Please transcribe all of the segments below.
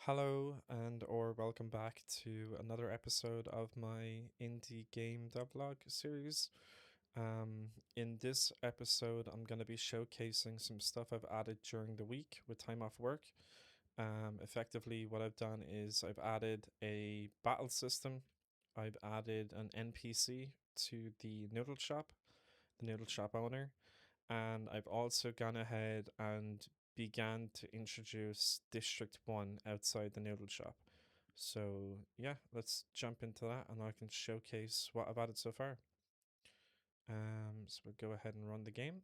Hello and or welcome back to another episode of my indie game devlog series. In this episode, I'm going to be showcasing some stuff I've added during the week with time off work. Effectively, what I've done is I've added a battle system. I've added an NPC to the noodle shop owner, and I've also gone ahead and began to introduce District 1 outside the noodle shop. So, yeah, let's jump into that and I can showcase what I've added so far. So we'll go ahead and run the game.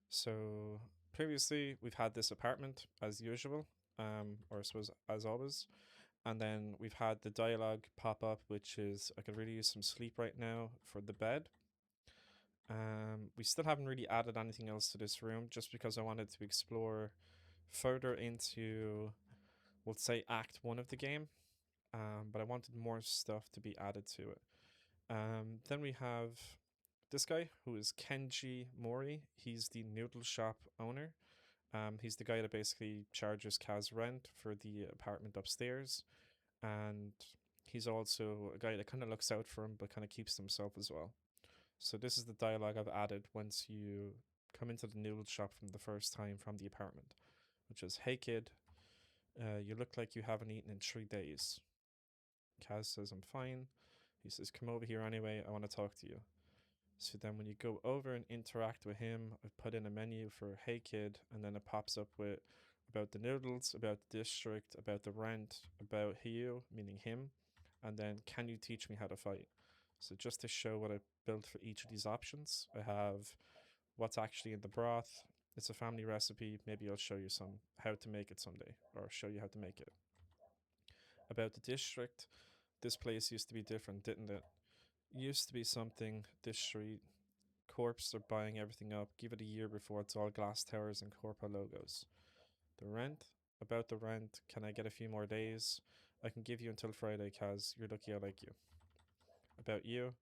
So, previously, we've had this apartment as usual, or I suppose as always. And then we've had the dialogue pop up, which is I could really use some sleep right now for the bed. We still haven't really added anything else to this room just because I wanted to explore further into, we'll say, Act 1 of the game. But I wanted more stuff to be added to it. Then we have this guy who is Kenji Mori. He's the noodle shop owner. He's the guy that basically charges Kaz rent for the apartment upstairs. And he's also a guy that kind of looks out for him but kind of keeps to himself as well. So this is the dialogue I've added once you come into the noodle shop from the first time from the apartment, which is, "Hey kid, you look like you haven't eaten in 3 days." Kaz says, "I'm fine." He says, "Come over here anyway, I want to talk to you." So then when you go over and interact with him, I've put in a menu for "Hey kid," and then it pops up with about the noodles, about the district, about the rent, about you, meaning him, and then "Can you teach me how to fight?" So just to show what I built for each of these options, I have what's actually in the broth. It's a family recipe. Maybe I'll show you how to make it someday, or show you how to make it. About the district, this place used to be different, didn't it? Used to be something, this street, corps are buying everything up. Give it a year before it's all glass towers and corporate logos. The rent, about the rent, can I get a few more days? I can give you until Friday, Kaz. You're lucky I like you. About you,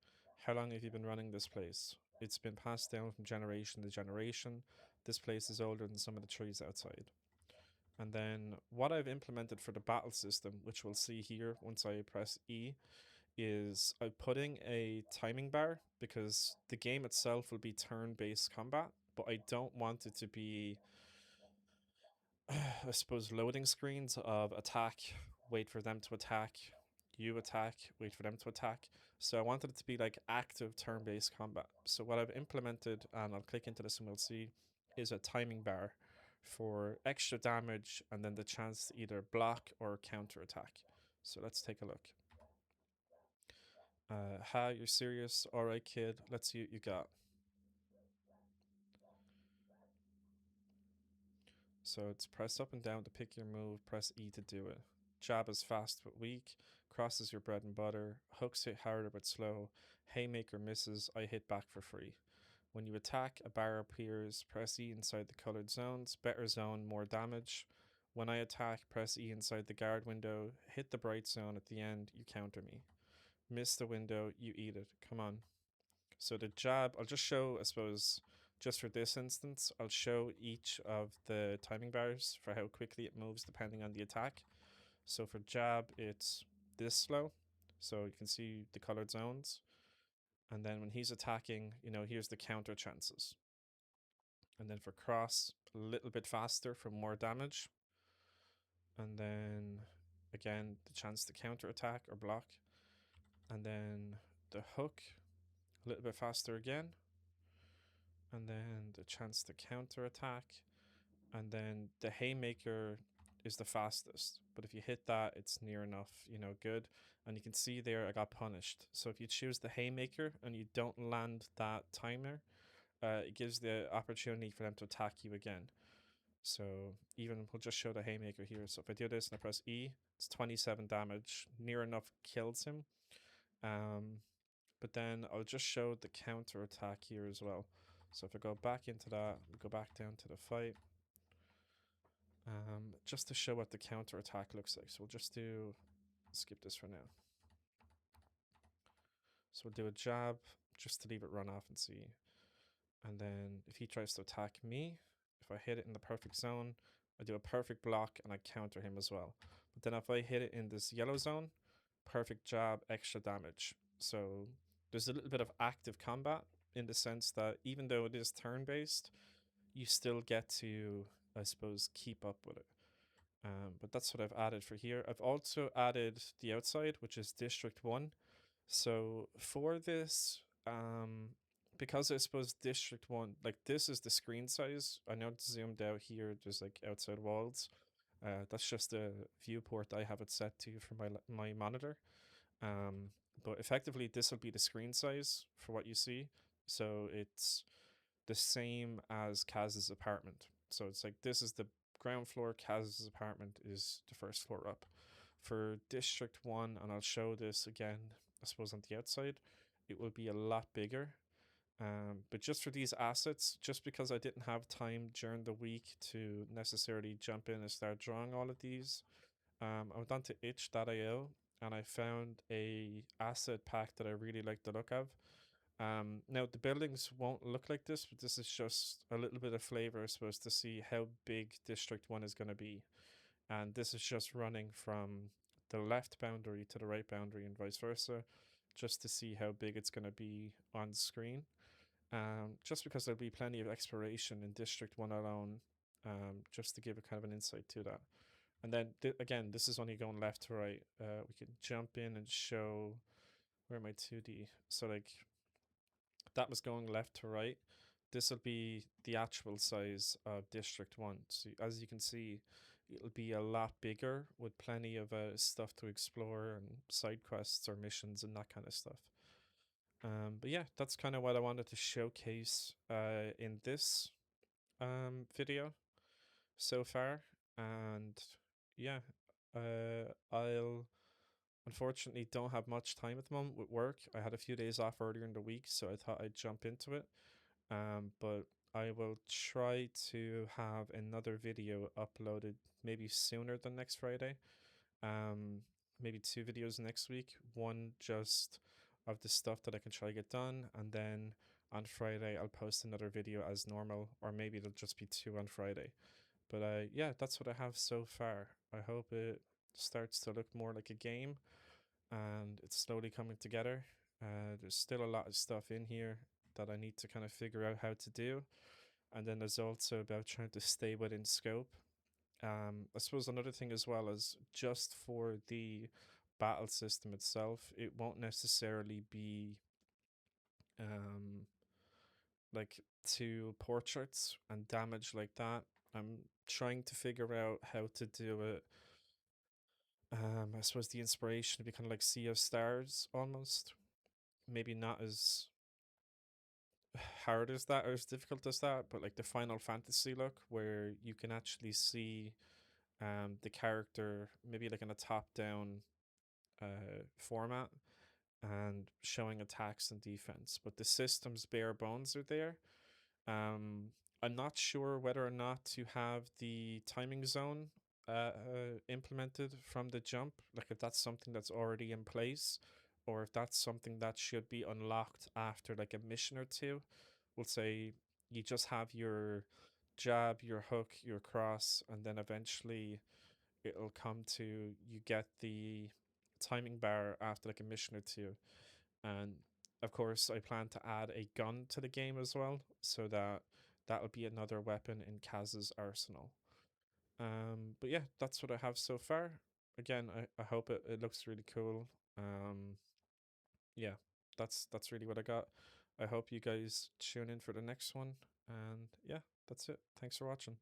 how long have you been running this place? It's been passed down from generation to generation. This place is older than some of the trees outside. And then what I've implemented for the battle system, which we'll see here once I press E, is I'm putting a timing bar because the game itself will be turn-based combat, but I don't want it to be, I suppose, loading screens of attack, wait for them to attack, you attack, wait for them to attack. So I wanted it to be like active turn-based combat. So what I've implemented, and I'll click into this and we'll see, is a timing bar for extra damage and then the chance to either block or counter attack. So let's take a look. Hi, you're serious? Alright, kid, let's see what you got. So it's press up and down to pick your move, press E to do it. Jab is fast but weak, cross is your bread and butter, hooks hit harder but slow, haymaker misses, I hit back for free. When you attack, a bar appears, press E inside the colored zones, better zone, more damage. When I attack, press E inside the guard window, hit the bright zone at the end, you counter me. Miss the window, you eat it. Come on. So the jab, I'll just show, I suppose, just for this instance, I'll show each of the timing bars for how quickly it moves depending on the attack. So for jab, it's this slow. So you can see the colored zones. And then when he's attacking, here's the counter chances. And then for cross, a little bit faster for more damage. And then again, the chance to counter attack or block. And then the hook, a little bit faster again. And then the chance to counter attack. And then the haymaker is the fastest, but if you hit that, it's near enough, good. And you can see there I got punished. So if you choose the haymaker and you don't land that timer, it gives the opportunity for them to attack you again. So even we'll just show the haymaker here. So if I do this and I press E, it's 27 damage, near enough kills him. But then I'll just show the counter attack here as well. So if I go back into that, we go back down to the fight. Just to show what the counter attack looks like. So we'll just skip this for now. So we'll do a jab just to leave it run off and see. And then if he tries to attack me, if I hit it in the perfect zone, I do a perfect block and I counter him as well. Then if I hit it in this yellow zone, perfect jab, extra damage. So there's a little bit of active combat in the sense that even though it is turn based, you still get to, I suppose, keep up with it. But that's what I've added for here. I've also added the outside, which is District 1. So for this, because I suppose District 1, like this is the screen size. I know it's zoomed out here, there's like outside walls. That's just a viewport I have it set to for my monitor. Um, but effectively, this will be the screen size for what you see. So it's the same as Kaz's apartment. So it's like this is the ground floor, Kaz's apartment is the first floor up. For District 1, and I'll show this again, I suppose, on the outside, it will be a lot bigger. But just for these assets, just because I didn't have time during the week to necessarily jump in and start drawing all of these, I went on to itch.io and I found a asset pack that I really like the look of. Now the buildings won't look like this, but this is just a little bit of flavor, I suppose, to see how big District 1 is going to be. And this is just running from the left boundary to the right boundary and vice versa, just to see how big it's going to be on screen. Just because there'll be plenty of exploration in District 1 alone, just to give a kind of an insight to that. And then again, this is only going left to right. We can jump in and show where my 2D. So like that was going left to right. This will be the actual size of District 1. So as you can see, it'll be a lot bigger with plenty of stuff to explore and side quests or missions and that kind of stuff. But yeah, that's kind of what I wanted to showcase in this video so far. And yeah, I'll unfortunately don't have much time at the moment with work. I had a few days off earlier in the week, so I thought I'd jump into it. But I will try to have another video uploaded maybe sooner than next Friday. Um, Maybe two videos next week. One just of the stuff that I can try to get done, and then on Friday I'll post another video as normal, or maybe it'll just be two on Friday. But yeah, that's what I have so far. I hope it starts to look more like a game and it's slowly coming together. There's still a lot of stuff in here that I need to kind of figure out how to do. And then there's also about trying to stay within scope. I suppose another thing as well is just for the battle system itself, it won't necessarily be um, like to portraits and damage like that. I'm trying to figure out how to do it. I suppose the inspiration to be kind of like Sea of Stars almost. Maybe not as hard as that or as difficult as that, but like the Final Fantasy look where you can actually see the character maybe like in a top down format and showing attacks and defense, but the system's bare bones are there. Um, I'm not sure whether or not to have the timing zone implemented from the jump, like if that's something that's already in place, or if that's something that should be unlocked after like a mission or two. We'll say you just have your jab, your hook, your cross, and then eventually it'll come to you get the timing bar after like a mission or two. And of course, I plan to add a gun to the game as well, so that that'll be another weapon in Kaz's arsenal. But yeah, that's what I have so far. Again, I hope it looks really cool. Yeah, that's really what I got. I hope you guys tune in for the next one. And yeah, that's it. Thanks for watching.